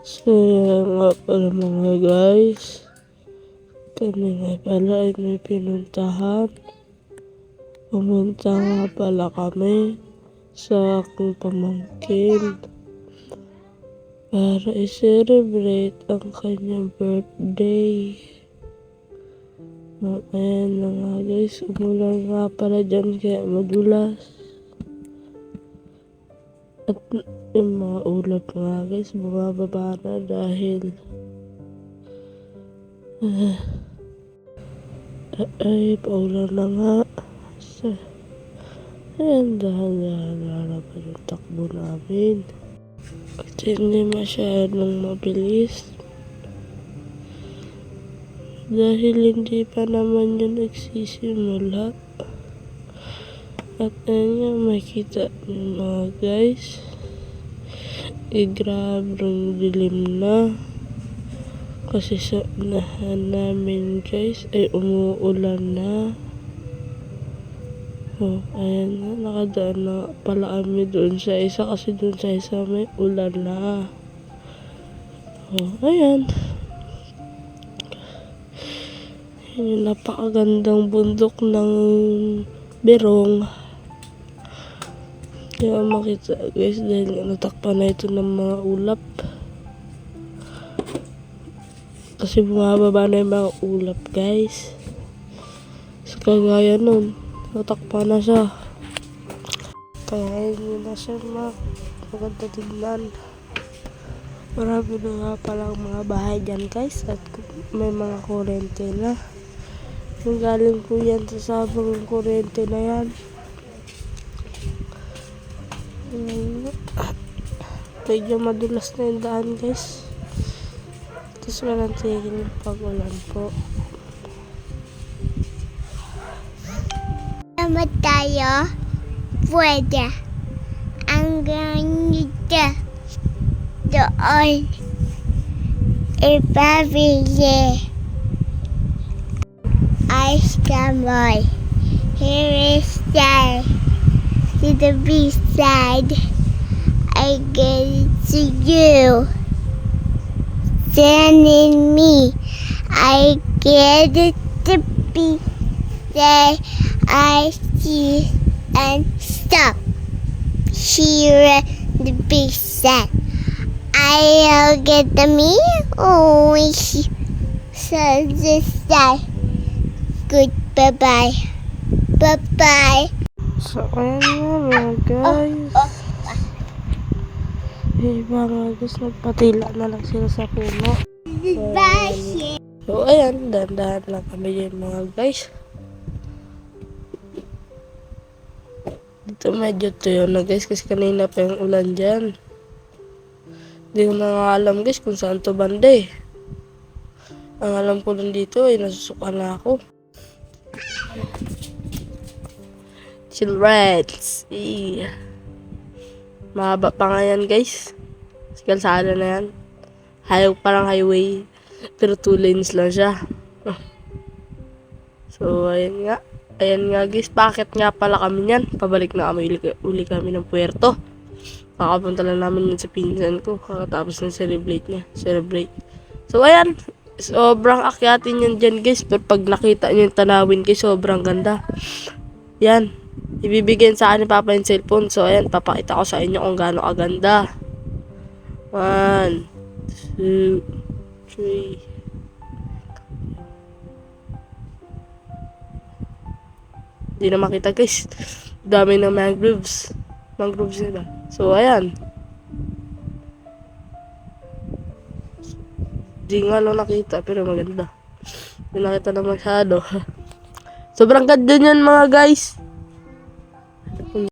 So nga pala mga guys, kami nga pala ay may pinuntahan. Pumunta nga pala kami sa aking pamangkin para i-celebrate ang kanyang birthday. Ayan na nga guys, umulan nga pala dyan kaya madulas. At yung mga ulap nga guys, bumababa na dahil paulan na nga. So, ayan, dahan-dahan pa yung takbo namin. At hindi masyadong mabilis. Dahil hindi pa naman yun nagsisimula. At ayun nga, makita nyo mga guys. Grabe dilim na. Kasi sa unahan namin guys ay umuulan na. Ayan na, nakadaan na pala kami doon sa isa kasi doon sa isa may ulan na. Ayan. Yung napakagandang bundok ng Berong. Kaya makita guys dahil natakpan na ito ng mga ulap. Kasi bumababa na yung mga ulap guys. So kagaya nun, natakpan na siya. Kaya hindi na siya maganda tignan. Marami na nga palang mga bahay dyan guys. At may mga kurente na. Yung galing po yan sa sabang kurente na yan. Medyo madulas na yung daan guys. Tapos walang tigil pag-ulan po. Sama tayo, pwede. Ang ganito doon ipabili. Ice Camoy. Here is there to the beach side. I get it to you. Sending me. I get it to be there. I see and stop. Here the beach side. I'll get the me. Oh, so this side. Good, bye-bye. Bye-bye. So ayan nga mga guys. Mga guys, nagpatila na lang sila sa puno. Goodbye. So ayan, dahan-dahan lang kami yun mga guys. Dito medyo tuyo na guys kasi kanina pa yung ulan dyan. Hindi ko na nga alam guys kung saan to banda eh. Ang alam ko lang dito ay nasusuka na ako. Chill rides. Mahaba pa nga yan guys. Kalsada na yan. Parang highway. Pero 2 lanes lang siya. So ayan nga. Ayan nga guys. Bakit nga pala kami yan? Pabalik na kami. Uli kami ng puerto. Kakapunta lang namin yun sa pinsan ko. Kakatapos ng celebrate. So ayan. Sobrang akyatin yan dyan guys. Pero pag nakita nyo yung tanawin guys, sobrang ganda. Yan. Ibibigyan sa akin ni Papa yung cellphone. So ayan, papakita ko sa inyo kung gaano kaganda. 1, 2, 3. Hindi na makita guys. Dami ng mangroves. Mangroves nila. So ayan. Di nga lang nakita pero maganda. Hindi nakita na masyado. Sobrang ganda niyan mga guys.